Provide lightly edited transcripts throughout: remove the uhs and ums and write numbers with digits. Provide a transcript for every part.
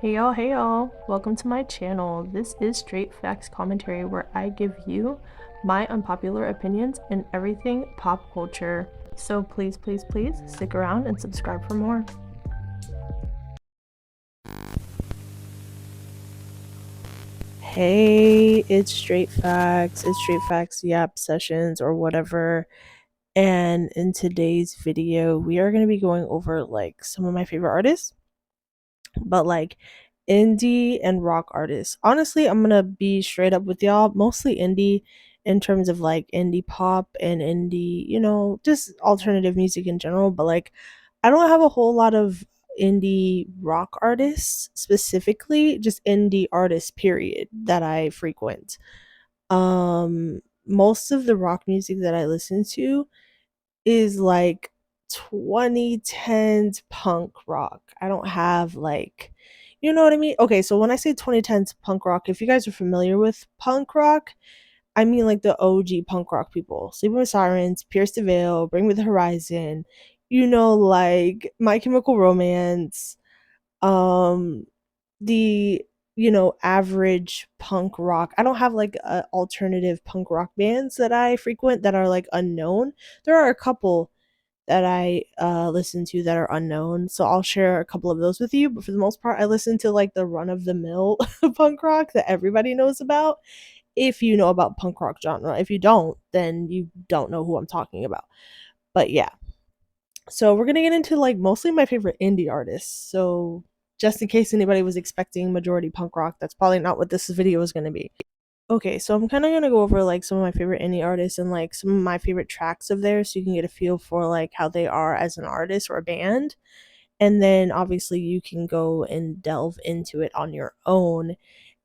Hey y'all, welcome to my channel. This is Straight Facts Commentary where I give you my unpopular opinions in everything pop culture. So please stick around and subscribe for more. Hey, it's Straight Facts Yap Sessions or whatever. And in today's video, we are going to be going over like some of my favorite artists, but like indie and rock artists. Honestly, I'm gonna be straight up with y'all, mostly indie in terms of like indie pop and indie, just alternative music in general. But like, I don't have a whole lot of indie rock artists specifically, just indie artists, period, that I frequent. Most of the rock music that I listen to is like 2010s punk rock. I don't have like, you know what I mean? Okay, so when I say 2010s punk rock, if you guys are familiar with punk rock, I mean like the OG punk rock people. Sleeping with Sirens, Pierce the Veil, Bring Me the Horizon, like My Chemical Romance, um the average punk rock. I don't have like alternative punk rock bands that I frequent that are like unknown. There are a couple that I listen to that are unknown. So I'll share a couple of those with you. But for the most part, I listen to like the run of the mill punk rock that everybody knows about. If you know about punk rock genre, if you don't, then you don't know who I'm talking about. But yeah, so we're gonna get into like mostly my favorite indie artists. So just in case anybody was expecting majority punk rock, that's probably not what this video is gonna be. Okay, so I'm kind of gonna go over like some of my favorite indie artists and like some of my favorite tracks of theirs, so you can get a feel for like how they are as an artist or a band, and then obviously you can go and delve into it on your own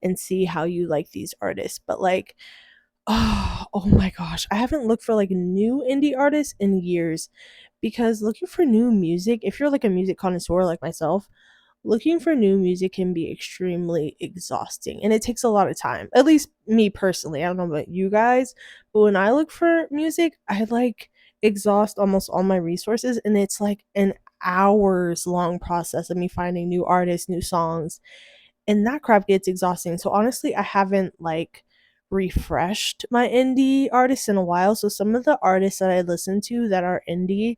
and see how you like these artists. But like, oh my gosh, I haven't looked for like new indie artists in years because looking for new music, if you're like a music connoisseur like myself, looking for new music can be extremely exhausting and it takes a lot of time. At least me personally. I don't know about you guys, but when I look for music, I like exhaust almost all my resources and it's like an hours long process of me finding new artists, new songs, and that crap gets exhausting. So honestly, I haven't like refreshed my indie artists in a while. So some of the artists that I listen to that are indie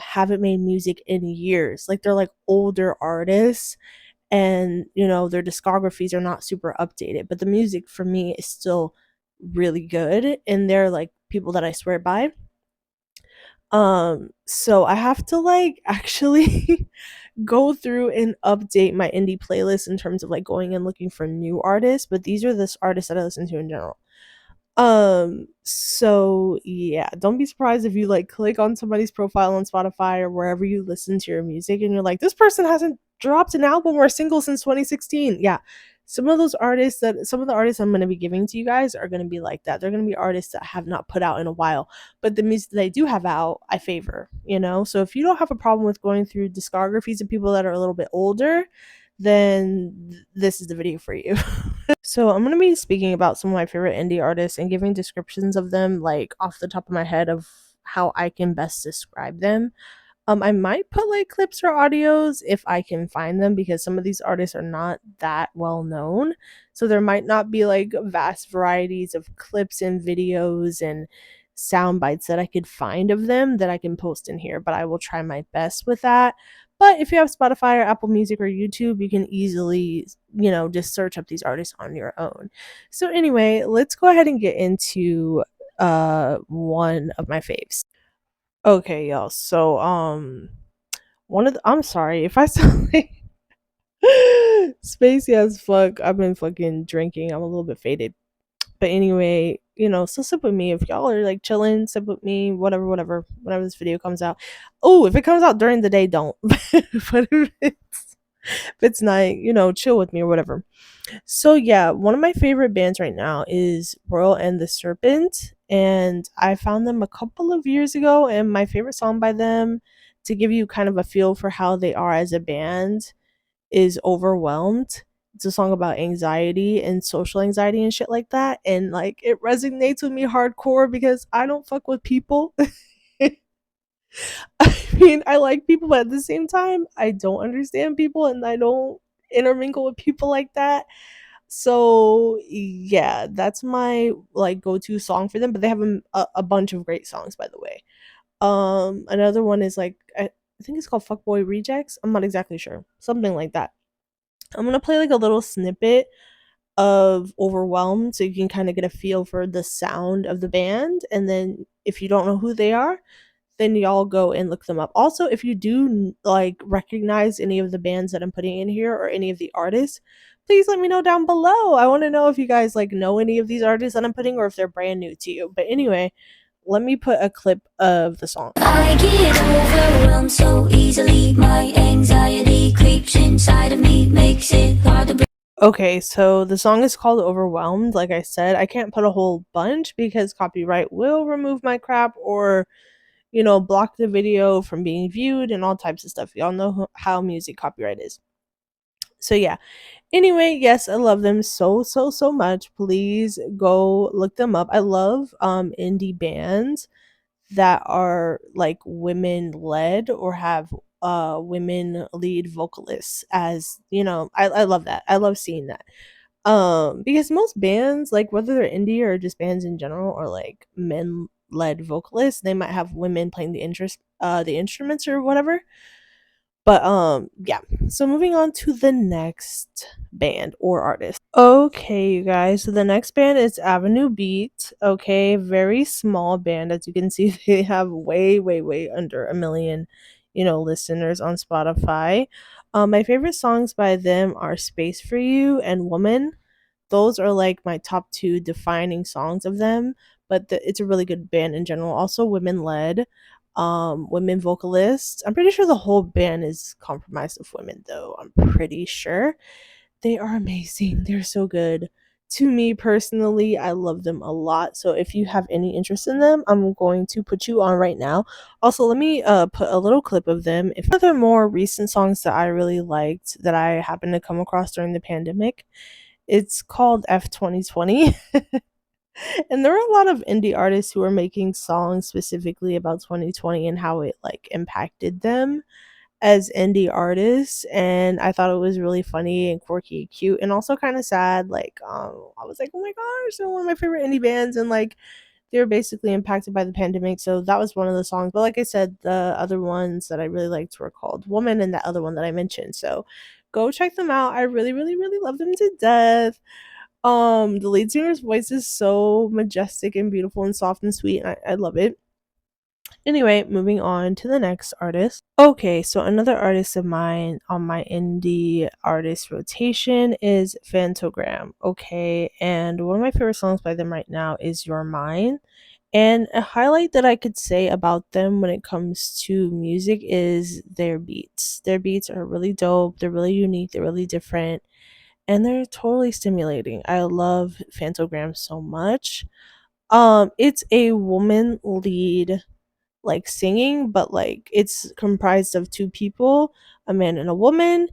haven't made music in years. Like they're like older artists and their discographies are not super updated, but the music for me is still really good and they're like people that I swear by. So I have to like actually go through and update my indie playlist in terms of like going and looking for new artists, but these are the artists that I listen to in general. So yeah, don't be surprised if you like click on somebody's profile on Spotify or wherever you listen to your music and you're like, this person hasn't dropped an album or a single since 2016. Yeah. Some of the artists I'm going to be giving to you guys are going to be like that. They're going to be artists that have not put out in a while, but the music they do have out, I favor. So if you don't have a problem with going through discographies of people that are a little bit older, then this is the video for you. So I'm gonna be speaking about some of my favorite indie artists and giving descriptions of them like off the top of my head of how I can best describe them. I might put like clips or audios if I can find them because some of these artists are not that well known. So there might not be like vast varieties of clips and videos and sound bites that I could find of them that I can post in here, but I will try my best with that. But if you have Spotify or Apple Music or YouTube, you can easily, just search up these artists on your own. So anyway, let's go ahead and get into one of my faves. Okay, y'all. So I'm sorry if I sound like spacey as fuck. I've been fucking drinking. I'm a little bit faded. But anyway, so sip with me. If y'all are like chilling, sip with me, whatever, whenever this video comes out. Oh, if it comes out during the day, don't. But if it's night, chill with me or whatever. So yeah, one of my favorite bands right now is Royal and the Serpent, and I found them a couple of years ago, and my favorite song by them, to give you kind of a feel for how they are as a band, is Overwhelmed. It's a song about anxiety and social anxiety and shit like that, and like it resonates with me hardcore because I don't fuck with people. I mean, I like people, but at the same time, I don't understand people and I don't intermingle with people like that. So yeah, that's my like go-to song for them. But they have a bunch of great songs, by the way. Another one is like I think it's called Fuckboy Rejects. I'm not exactly sure, something like that. I'm gonna play like a little snippet of Overwhelmed so you can kind of get a feel for the sound of the band, and then if you don't know who they are, then y'all go and look them up. Also, if you do like recognize any of the bands that I'm putting in here or any of the artists, please let me know down below. I want to know if you guys like know any of these artists that I'm putting or if they're brand new to you. But anyway, let me put a clip of the song. I get overwhelmed so easily. My anxiety creeps inside of me, makes it hard to breathe. Okay, so the song is called Overwhelmed. Like I said, I can't put a whole bunch because copyright will remove my crap or, block the video from being viewed and all types of stuff. Y'all know how music copyright is. So yeah. Anyway, yes, I love them so so so much. Please go look them up. I love indie bands that are like women led or have women lead vocalists, as I love that. I love seeing that. Because most bands, like whether they're indie or just bands in general, or like men led vocalists, they might have women playing the instruments or whatever. But yeah. So moving on to the next band or artist. Okay, you guys. So the next band is Avenue Beat. Okay, very small band. As you can see, they have way, way, way under a million, listeners on Spotify. My favorite songs by them are Space for You and Woman. Those are like my top two defining songs of them, but it's a really good band in general. Also women led, women vocalists. I'm pretty sure the whole band is comprised of women though. I'm pretty sure. They are amazing. They're so good. To me personally, I love them a lot. So if you have any interest in them, I'm going to put you on right now. Also, let me put a little clip of them. If other more recent songs that I really liked that I happened to come across during the pandemic, it's called F 2020. And there are a lot of indie artists who are making songs specifically about 2020 and how it like impacted them as indie artists, and I thought it was really funny and quirky and cute and also kind of sad. Like I was like, oh my gosh, they're one of my favorite indie bands, and like they were basically impacted by the pandemic. So that was one of the songs. But like I said, the other ones that I really liked were called Woman and that other one that I mentioned. So go check them out. I really, really, really love them to death. The lead singer's voice is so majestic and beautiful and soft and sweet, and I love it. Anyway, moving on to the next artist. Okay, so another artist of mine on my indie artist rotation is Fantogram. Okay, and one of my favorite songs by them right now is You're Mine. And a highlight that I could say about them when it comes to music is their beats. Their beats are really dope, they're really unique, they're really different, and they're totally stimulating. I love Fantogram so much. It's a woman lead like singing, but like it's comprised of two people, a man and a woman.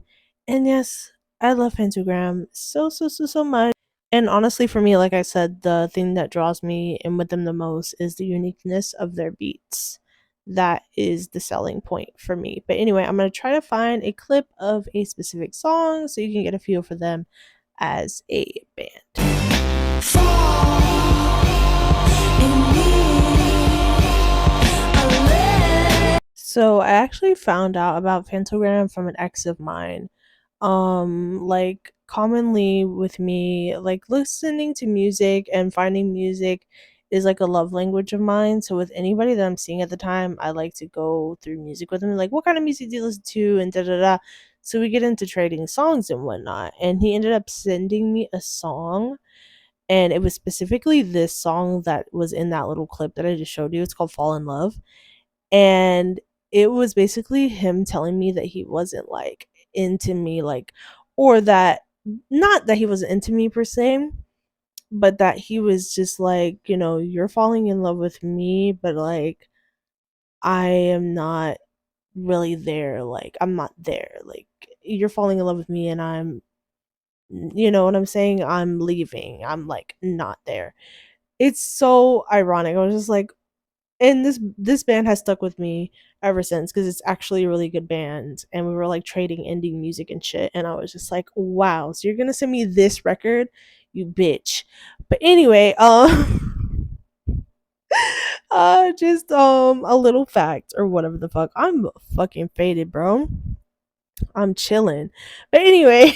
And yes, I love Pentagram so so so so much. And honestly, for me, like I said, the thing that draws me in with them the most is the uniqueness of their beats. That is the selling point for me. But anyway, I'm gonna try to find a clip of a specific song so you can get a feel for them as a band. So I actually found out about Fantogram from an ex of mine. Like commonly with me, like listening to music and finding music is like a love language of mine. So with anybody that I'm seeing at the time, I like to go through music with them. Like, what kind of music do you listen to? And da da da. So we get into trading songs and whatnot. And he ended up sending me a song, and it was specifically this song that was in that little clip that I just showed you. It's called Fall in Love. And it was basically him telling me that he wasn't like into me, like, or that not that he wasn't into me per se, but that he was just like, you're falling in love with me, but like I am not really there. Like, I'm not there. Like, you're falling in love with me and you know what I'm saying? I'm leaving. I'm like not there. It's so ironic. I was just like, And this band has stuck with me ever since because it's actually a really good band, and we were like trading indie music and shit, and I was just like, wow, so you're gonna send me this record, you bitch. But anyway, just a little fact or whatever the fuck. I'm fucking faded, bro. I'm chilling. But anyway,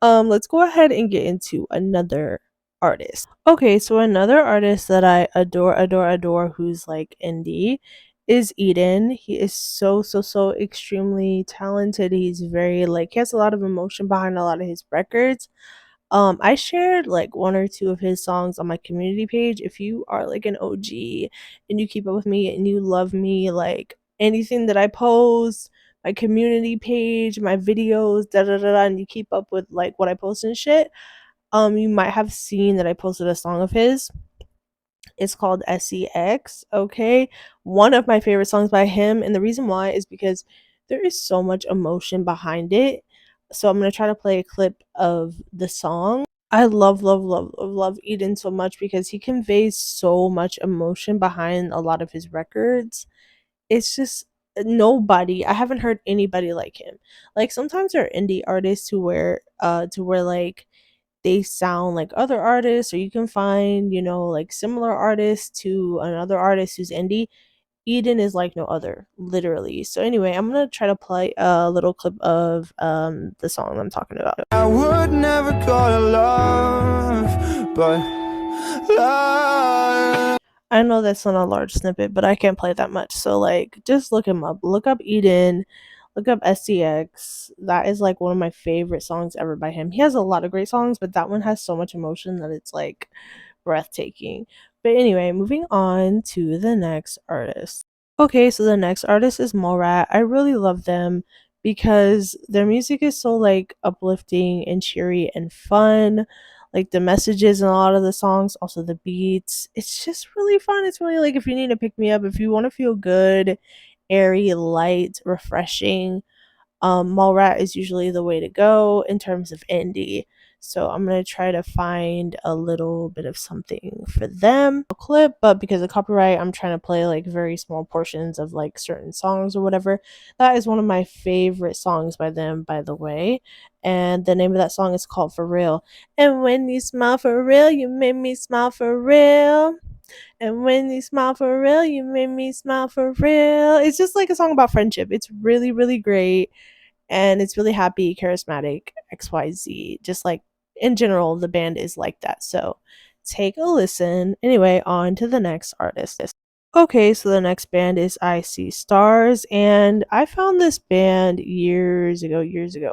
let's go ahead and get into another artist. Okay, so another artist that I adore, who's like indie is Eden. He is so extremely talented. He's very like he has a lot of emotion behind a lot of his records. I shared like one or two of his songs on my community page. If you are like an OG and you keep up with me and you love me, like anything that I post, my community page, my videos, and you keep up with like what I post and shit, you might have seen that I posted a song of his. It's called SEX, okay? One of my favorite songs by him, and the reason why is because there is so much emotion behind it. So I'm gonna try to play a clip of the song. I love Eden so much because he conveys so much emotion behind a lot of his records. It's just nobody. I haven't heard anybody like him. Like sometimes there are indie artists to where like they sound like other artists, or you can find, like similar artists to another artist who's indie. Eden is like no other, literally. So anyway, I'm gonna try to play a little clip of the song I'm talking about. I would never call it love, but love. I know that's not a large snippet, but I can't play that much. So like just look him up. Look up Eden, look up SCX. That is like one of my favorite songs ever by him. He has a lot of great songs, but that one has so much emotion that it's like breathtaking. But anyway, moving on to the next artist. Okay, so the next artist is Morat. I really love them because their music is so like uplifting and cheery and fun. Like the messages in a lot of the songs, also the beats. It's just really fun. It's really like if you need to pick me up, if you want to feel good, airy, light, refreshing, Mallrat is usually the way to go in terms of indie. So I'm gonna try to find a little bit of something for them. A clip, but because of copyright, I'm trying to play like very small portions of like certain songs or whatever. That is one of my favorite songs by them, by the way. And the name of that song is called For Real. And when you smile for real, you make me smile for real. And when you smile for real, you make me smile for real. It's just like a song about friendship. It's really great, and it's really happy, charismatic, XYZ. Just like in general, the band is like that. So take a listen. Anyway, on to the next artist. Okay, so the next band is I See Stars, and I found this band years ago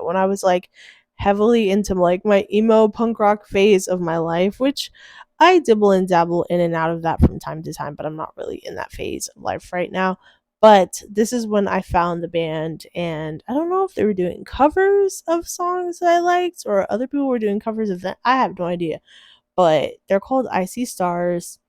when I was like heavily into like my emo punk rock phase of my life, which I dibble and dabble in and out of that from time to time, but I'm not really in that phase of life right now. But this is when I found the band, and I don't know if they were doing covers of songs that I liked or other people were doing covers of them. I have no idea, but they're called I See Stars.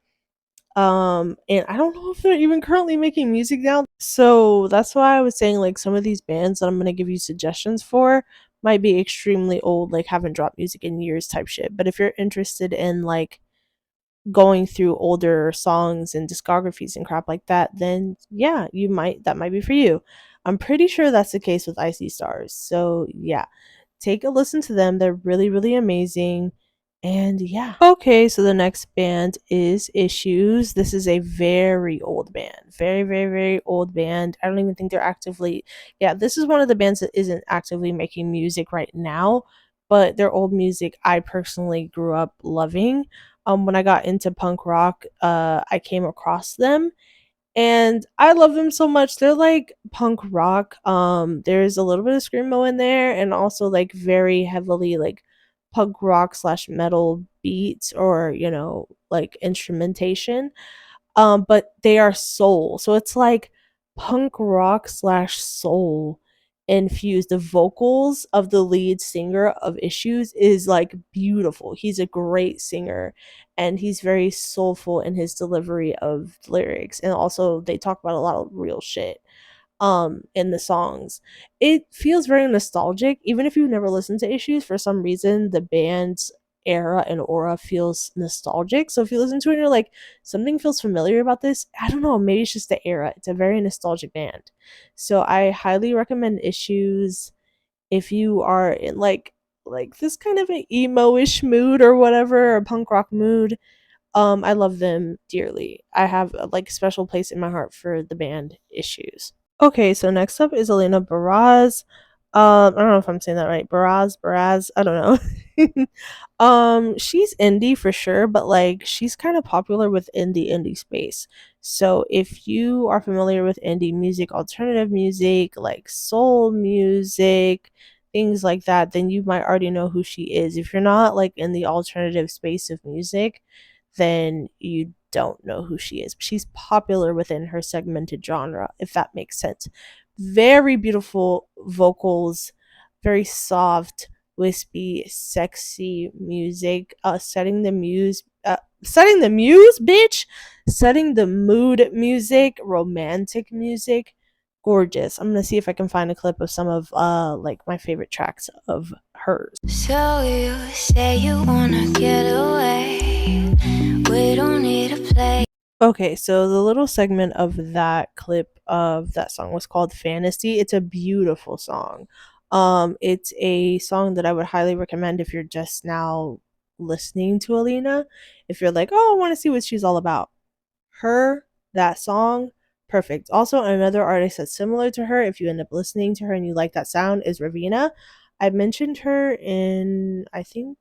And I don't know if they're even currently making music now. So that's why I was saying like some of these bands that I'm gonna give you suggestions for might be extremely old, like haven't dropped music in years type shit. But if you're interested in like going through older songs and discographies and crap like that, then yeah, that might be for you. I'm pretty sure that's the case with Icy Stars. So yeah, take a listen to them. They're really amazing. And yeah. Okay, so the next band is Issues. This is a very old band. Very old band. I don't even think they're actively. Yeah, this is one of the bands that isn't actively making music right now, but their old music I personally grew up loving. When I got into punk rock, I came across them and I love them so much. They're like punk rock. There's a little bit of screamo in there, and also like very heavily like punk rock slash metal beats, or like instrumentation. But they are soul, so it's like punk rock slash soul infused. The vocals of the lead singer of Issues is like beautiful. He's a great singer, and he's very soulful in his delivery of lyrics, and also they talk about a lot of real shit in the songs. It feels very nostalgic. Even if you've never listened to Issues, for some reason the band's era and aura feels nostalgic. So if you listen to it and you're like, something feels familiar about this, I don't know, maybe it's just the era. It's a very nostalgic band. So I highly recommend Issues if you are in like this kind of an emo-ish mood or whatever, or punk rock mood. I love them dearly. I have a like special place in my heart for the band Issues. Okay, so next up is Elena Baraz. I don't know if I'm saying that right. Baraz, I don't know. She's indie for sure, but like she's kind of popular within the indie space. So if you are familiar with indie music, alternative music, like soul music, things like that, then you might already know who she is. If you're not like in the alternative space of music, then you don't know who she is. She's popular within her segmented genre, if that makes sense. Very beautiful vocals, very soft, wispy, sexy music, setting the muse, bitch, setting the mood music, romantic music, gorgeous. I'm gonna see if I can find a clip of some of like my favorite tracks of hers. So you say you wanna get away. We don't need a play. Okay, so the little segment of that clip of that song was called Fantasy. It's a beautiful song. It's a song that I would highly recommend if you're just now listening to Alina. If you're like, oh, I want to see what she's all about. Her, that song, perfect. Also, another artist that's similar to her, if you end up listening to her and you like that sound, is Ravina. I mentioned her in, I think,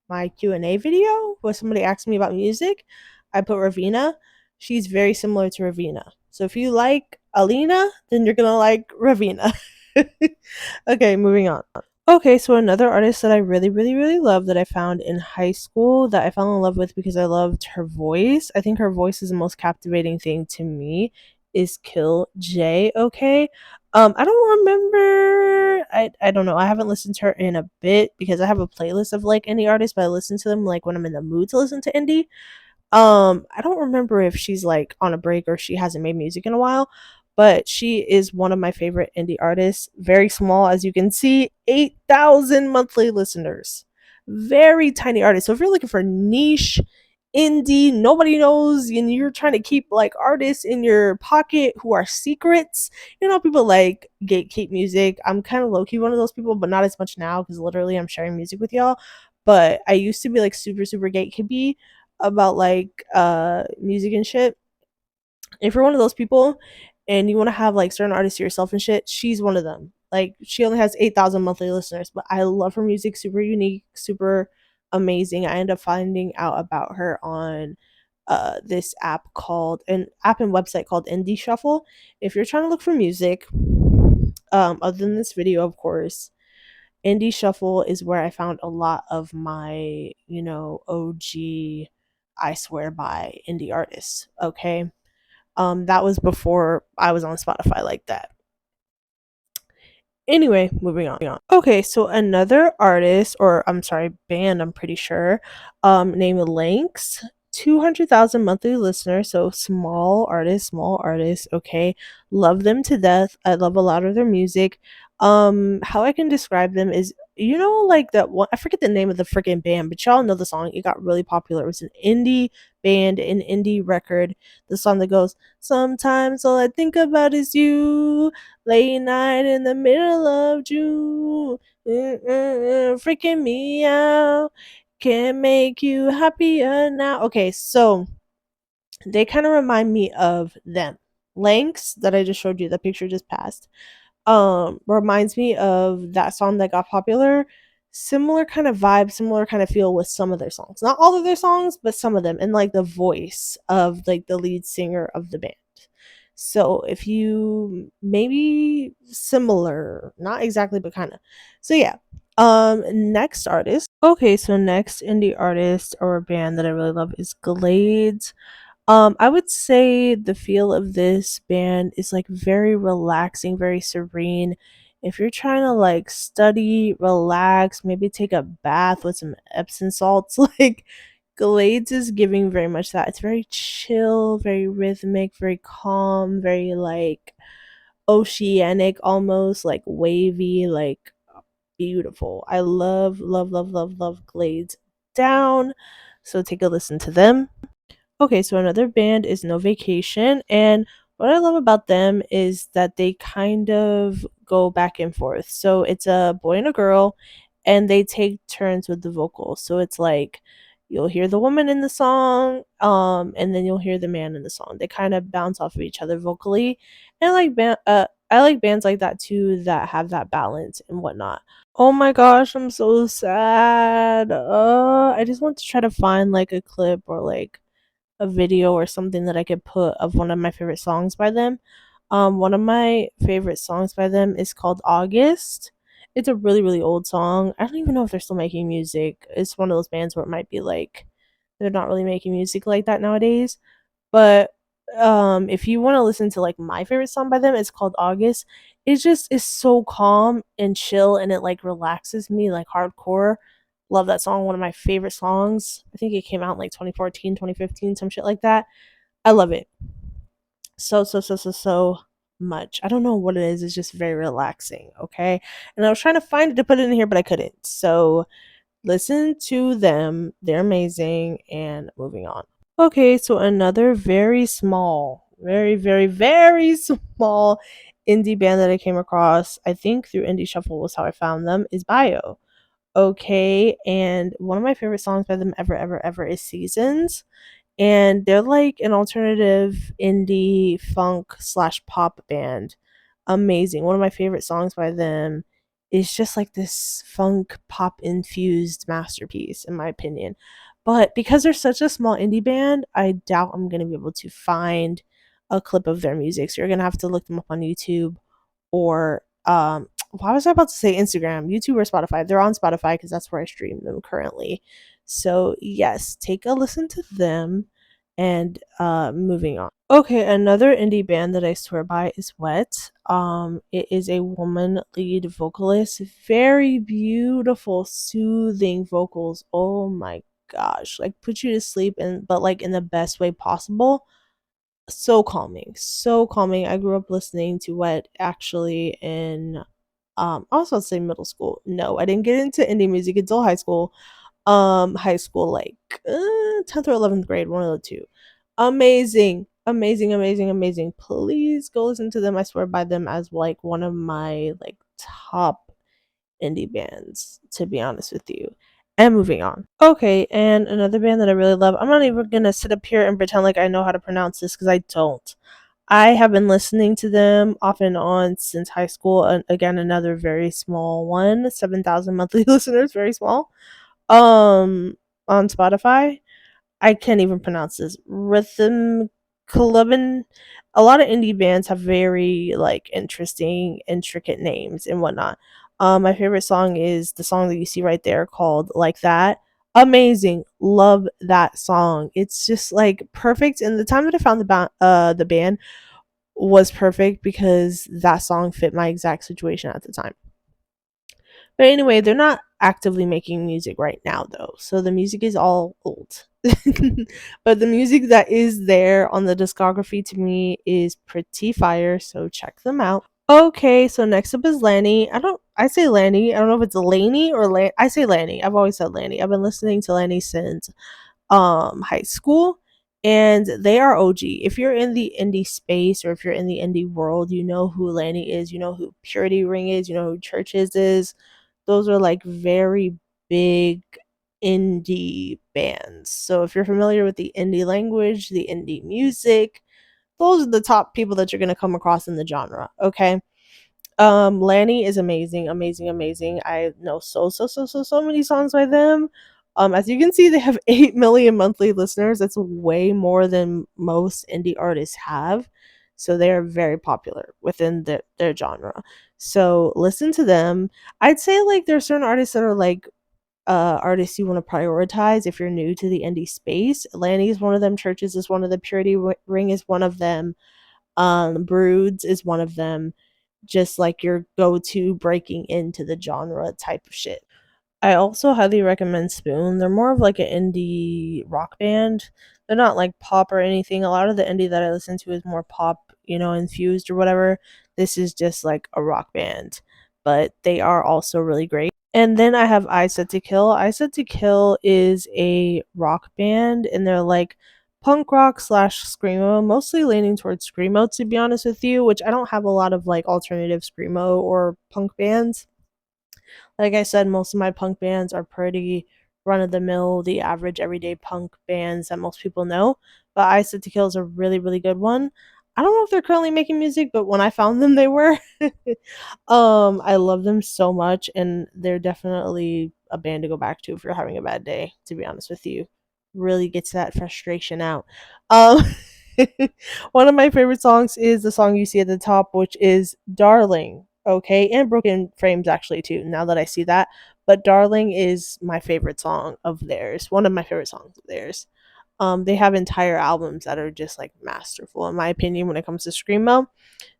my Q&A video where somebody asked me about music. I put Ravina. She's very similar to Ravina. So if you like Alina, then you're gonna like Ravina. Okay, moving on. Okay, so another artist that I really, really, really love that I found in high school that I fell in love with because I loved her voice. I think her voice is the most captivating thing to me is Kill J, okay? I don't remember. I don't know. I haven't listened to her in a bit because I have a playlist of like indie artists, but I listen to them like when I'm in the mood to listen to indie. I don't remember if she's like on a break or she hasn't made music in a while, but she is one of my favorite indie artists. Very small, as you can see, 8,000 monthly listeners. Very tiny artist. So if you're looking for niche indie, nobody knows, and you're trying to keep like artists in your pocket who are secrets, you know, people like gatekeep music. I'm kind of low key one of those people, but not as much now because literally I'm sharing music with y'all. But I used to be like super, super gatekeepy about like music and shit. If you're one of those people and you want to have like certain artists to yourself and shit, she's one of them. Like she only has 8,000 monthly listeners, but I love her music, super unique, super amazing. I end up finding out about her on this app and website called Indie Shuffle. If you're trying to look for music, other than this video, of course, Indie Shuffle is where I found a lot of my, you know, OG, I swear by indie artists. Okay. That was before I was on Spotify like that. Anyway, moving on. Okay, so another artist, or I'm sorry, band, I'm pretty sure, named Lynx, 200,000 monthly listeners, so small artist, okay. Love them to death. I love a lot of their music. How I can describe them is, you know, like that one, I forget the name of the freaking band, but y'all know the song. It got really popular. It was an indie band, an indie record. The song that goes, sometimes all I think about is you. Late night in the middle of June, freaking me out. Can't make you happier now. Okay, so they kind of remind me of them. Lanks that I just showed you, the picture just passed. Reminds me of that song that got popular. Similar kind of vibe, similar kind of feel with some of their songs. Not all of their songs, but some of them, and like the voice of like the lead singer of the band. So if you maybe similar, not exactly, but kind of. So yeah. Next artist. Okay, so next indie artist or band that I really love is Glades. I would say the feel of this band is like very relaxing, very serene. If you're trying to like study, relax, maybe take a bath with some Epsom salts, like Glades is giving very much that. It's very chill, very rhythmic, very calm, very like oceanic almost, like wavy, like beautiful. I love, love, love, love, love Glades down. So take a listen to them. Okay, so another band is No Vacation, and what I love about them is that they kind of go back and forth. So it's a boy and a girl, and they take turns with the vocals. So it's like you'll hear the woman in the song, and then you'll hear the man in the song. They kind of bounce off of each other vocally, and I like bands like that too that have that balance and whatnot. Oh my gosh, I'm so sad. I just want to try to find like a clip or like a video or something that I could put of one of my favorite songs by them. One of my favorite songs by them is called August. It's a really, really old song. I don't even know if they're still making music. It's one of those bands where it might be like they're not really making music like that nowadays. But if you want to listen to like my favorite song by them, it's called August. It just is so calm and chill and it like relaxes me like hardcore. Love that song, one of my favorite songs. I think it came out in like 2014, 2015, some shit like that. I love it so much. I don't know what it is. It's just very relaxing, okay? And I was trying to find it to put it in here, but I couldn't. So listen to them. They're amazing. And moving on. Okay, so another very small, very, very, very small indie band that I came across, I think through Indie Shuffle was how I found them, is Bio. Okay, and one of my favorite songs by them ever, ever, ever is Seasons, and they're like an alternative indie funk slash pop band. Amazing. One of my favorite songs by them is just like this funk pop infused masterpiece, in my opinion. But because they're such a small indie band, I doubt I'm going to be able to find a clip of their music. So you're going to have to look them up on YouTube or why was I about to say Instagram, YouTube or Spotify? They're on Spotify because that's where I stream them currently. So yes, take a listen to them and moving on. Okay, another indie band that I swear by is Wet. It is a woman lead vocalist, very beautiful, soothing vocals. Oh my gosh, like put you to sleep and but like in the best way possible. So calming, so calming. I grew up listening to Wet actually in I was about to say middle school. No, I didn't get into indie music until high school. High school like 10th or 11th grade, one of the two. Amazing, amazing, amazing, amazing. Please go listen to them. I swear by them as like one of my like top indie bands, to be honest with you. And moving on. Okay, and another band that I really love. I'm not even gonna sit up here and pretend like I know how to pronounce this because I don't. I have been listening to them off and on since high school. And again, another very small one, 7,000 monthly listeners, very small. On Spotify. I can't even pronounce this. Rhythm Clubbin. A lot of indie bands have very like interesting, intricate names and whatnot. My favorite song is the song that you see right there called "Like That." Amazing, love that song. It's just like perfect. And the time that I found the band was perfect because that song fit my exact situation at the time. But anyway, they're not actively making music right now though. So the music is all old. But the music that is there on the discography to me is pretty fire, so check them out. Okay, so next up is Lanny. I say Lanny. I don't know if it's Laney or I say Lanny. I've always said Lanny. I've been listening to Lanny since high school and they are OG. If you're in the indie space or if you're in the indie world, you know who Lanny is, you know who Purity Ring is, you know who Churches is. Those are like very big indie bands. So if you're familiar with the indie language, the indie music, those are the top people that you're going to come across in the genre, okay? Lanny is amazing, amazing, amazing. I know so many songs by them. As you can see, they have 8 million monthly listeners. That's way more than most indie artists have. So they are very popular within their genre. So listen to them. I'd say like there are certain artists that are like artists you want to prioritize if you're new to the indie space. Lanny is one of them. Churches is one of the Purity Ring is one of them. Broods is one of them, just like your go-to breaking into the genre type of shit. I also highly recommend Spoon. They're more of like an indie rock band. They're not like pop or anything. A lot of the indie that I listen to is more pop, infused or whatever. This is just like a rock band, but they are also really great. And then I have I Said to Kill. I Said to Kill is a rock band, and they're like punk rock slash screamo, mostly leaning towards screamo to be honest with you, which I don't have a lot of like alternative screamo or punk bands. Like I said, most of my punk bands are pretty run of the mill, the average everyday punk bands that most people know. But I Said to Kill is a really, really good one. I don't know if they're currently making music, but when I found them, they were. I love them so much, and they're definitely a band to go back to if you're having a bad day. To be honest with you, really gets that frustration out. Um, one of my favorite songs is the song you see at the top, which is "Darling." Okay, and Broken Frames actually too. Now that I see that, but "Darling" is my favorite song of theirs. One of my favorite songs of theirs. They have entire albums that are just like masterful in my opinion when it comes to screamo.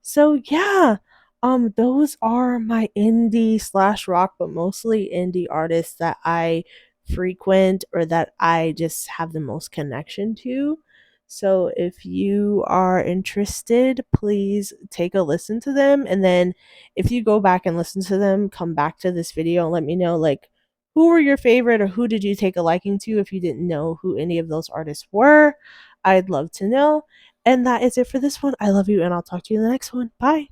So yeah, those are my indie slash rock, but mostly indie artists that I frequent or that I just have the most connection to. So if you are interested, please take a listen to them. And then if you go back and listen to them, come back to this video and let me know like who were your favorite or who did you take a liking to if you didn't know who any of those artists were. I'd love to know. And that is it for this one. I love you, and I'll talk to you in the next one. Bye.